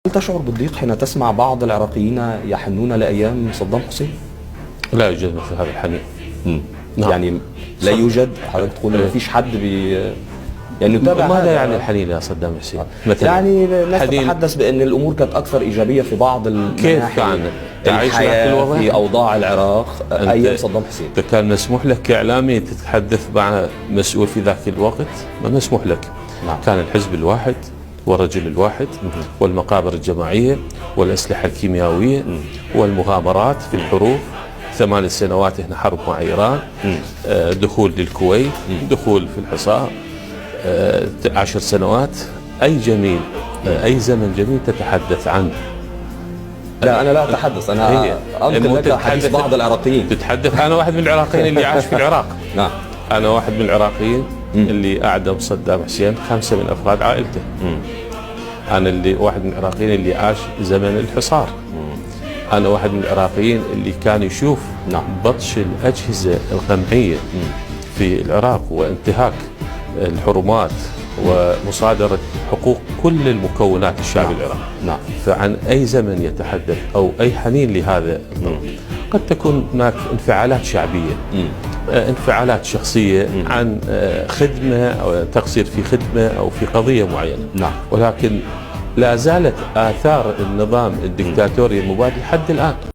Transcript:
هل تشعر بالضيق حين تسمع بعض العراقيين يحنون لأيام صدام حسين؟ لا يوجد مثل هذا الحنين. نعم. يعني لا يوجد، حضرتك تقول ما فيش حد يعني يتابع ماذا يعني الحنين يا صدام حسين؟ مثلا يعني الناس تتحدث بأن الأمور كانت أكثر إيجابية في بعض المناحي. كيف كان تعيش في أوضاع العراق أيام صدام حسين؟ كان مسموح لك كإعلامي تتحدث مع مسؤول في ذاك الوقت؟ ما مسموح لك. نعم. كان الحزب الواحد والرجل الواحد والمقابر الجماعية والأسلحة الكيميائية والمغامرات في الحروب. 8 سنوات احنا حرب مع إيران، دخول للكويت، دخول في الحصار، 10 سنوات. أي جميل، أي زمن جميل تتحدث عنه. لا أنا لا أتحدث، أنا أنقل لك حديث بعض العراقيين. تتحدث. أنا واحد من العراقيين اللي عاش في العراق. نعم. أنا واحد من العراقيين اللي أعدم صدام حسين 5 من أفراد عائلته. أنا اللي واحد من العراقيين اللي عاش زمن الحصار. أنا واحد من العراقيين اللي كان يشوف بطش الأجهزة القمعية في العراق وانتهاك الحرمات ومصادرة حقوق كل المكونات الشعب العراقي. نعم. فعن أي زمن يتحدث أو أي حنين لهذا قد تكون هناك انفعالات شعبية، انفعالات شخصية عن خدمة أو تقصير في خدمة أو في قضية معينة. نعم. ولكن لا زالت آثار النظام الدكتاتوري المبادئ لحد الآن.